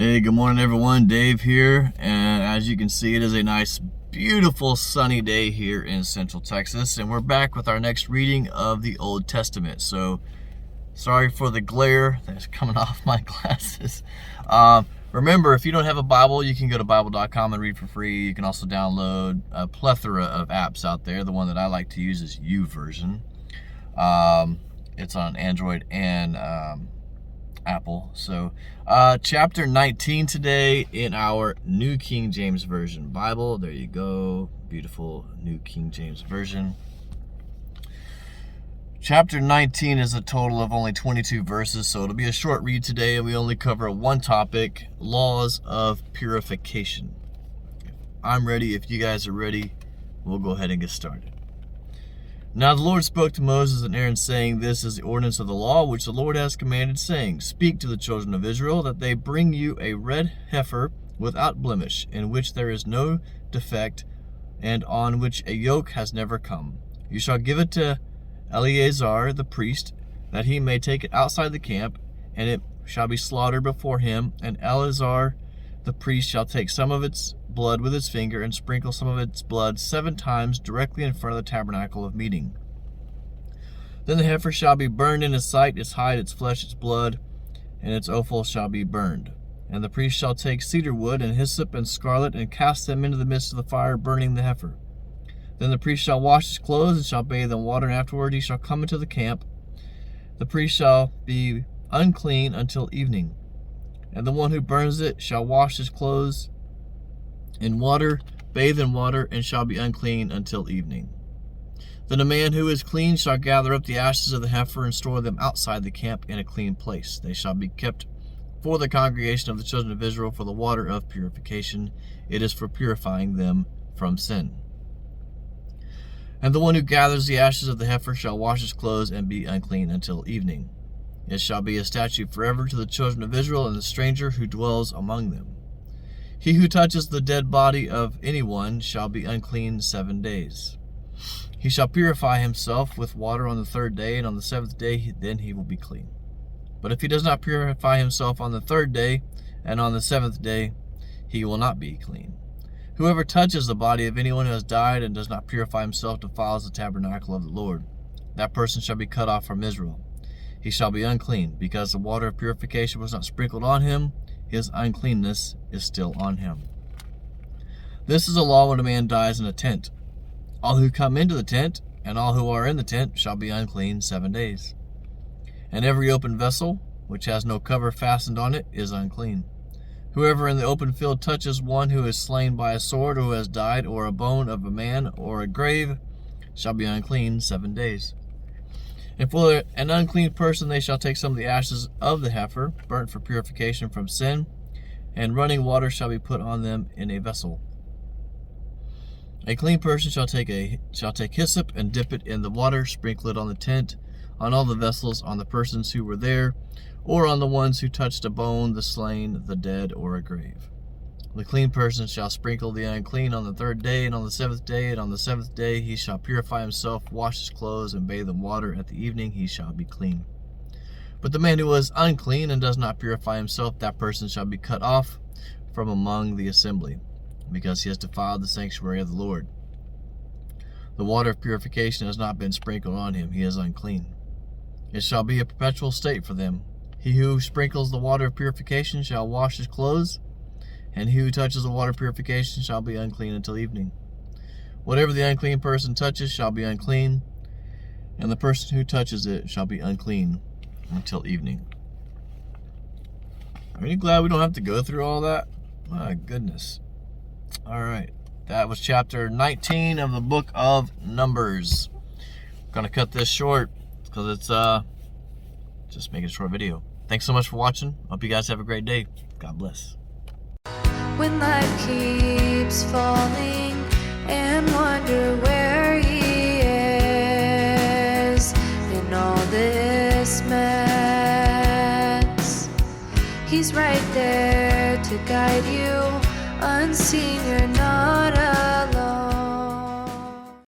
Hey, good morning everyone. Dave here, and as you can see, it is a nice, beautiful, sunny day here in Central Texas, and we're back with our next reading of the Old Testament. So, sorry for the glare that's coming off my glasses. Remember, if you don't have a Bible, you can go to Bible.com and read for free. You can also download a plethora of apps out there. The one that I like to use is YouVersion. It's on Android and Apple. So chapter 19 today in our New King James Version Bible. There you go, beautiful New King James Version. Chapter 19 is a total of only 22 verses, so it'll be a short read today, and we only cover one topic: laws of purification. I'm ready. If you guys are ready, we'll go ahead and get started. Now the Lord spoke to Moses and Aaron, saying, This is the ordinance of the law which the Lord has commanded, saying, Speak to the children of Israel, that they bring you a red heifer without blemish, in which there is no defect, and on which a yoke has never come. You shall give it to Eleazar the priest, that he may take it outside the camp, and it shall be slaughtered before him. And Eleazar the priest shall take some of its blood with his finger, and sprinkle some of its blood 7 times directly in front of the tabernacle of meeting. Then the heifer shall be burned in his sight, its hide, its flesh, its blood, and its offal shall be burned. And the priest shall take cedar wood and hyssop and scarlet, and cast them into the midst of the fire, burning the heifer. Then the priest shall wash his clothes, and shall bathe in water, and afterward he shall come into the camp. The priest shall be unclean until evening. And the one who burns it shall wash his clothes in water, bathe in water, and shall be unclean until evening. Then a man who is clean shall gather up the ashes of the heifer and store them outside the camp in a clean place. They shall be kept for the congregation of the children of Israel for the water of purification. It is for purifying them from sin. And the one who gathers the ashes of the heifer shall wash his clothes and be unclean until evening. It shall be a statute forever to the children of Israel and the stranger who dwells among them. He who touches the dead body of anyone shall be unclean 7 days. He shall purify himself with water on the 3rd day, and on the 7th day then he will be clean. But if he does not purify himself on the 3rd day, and on the 7th day, he will not be clean. Whoever touches the body of anyone who has died and does not purify himself defiles the tabernacle of the Lord. That person shall be cut off from Israel. He shall be unclean, because the water of purification was not sprinkled on him. His uncleanness is still on him. This is a law when a man dies in a tent. All who come into the tent, and all who are in the tent, shall be unclean 7 days. And every open vessel, which has no cover fastened on it, is unclean. Whoever in the open field touches one who is slain by a sword, or who has died, or a bone of a man, or a grave, shall be unclean 7 days. And for an unclean person they shall take some of the ashes of the heifer, burnt for purification from sin, and running water shall be put on them in a vessel. A clean person shall take hyssop and dip it in the water, sprinkle it on the tent, on all the vessels, on the persons who were there, or on the ones who touched a bone, the slain, the dead, or a grave. The clean person shall sprinkle the unclean on the 3rd day, and on the 7th day, and on the 7th day he shall purify himself, wash his clothes, and bathe in water. At the evening he shall be clean. But the man who is unclean and does not purify himself, that person shall be cut off from among the assembly, because he has defiled the sanctuary of the Lord. The water of purification has not been sprinkled on him. He is unclean. It shall be a perpetual state for them. He who sprinkles the water of purification shall wash his clothes, and he who touches the water of purification shall be unclean until evening. Whatever the unclean person touches shall be unclean, and the person who touches it shall be unclean until evening. Are you glad we don't have to go through all that? My goodness. All right. That was chapter 19 of the book of Numbers. I'm going to cut this short because it's just making a short video. Thanks so much for watching. Hope you guys have a great day. God bless. When life keeps falling and wonder where he is in all this mess, he's right there to guide you. Unseen, you're not alone.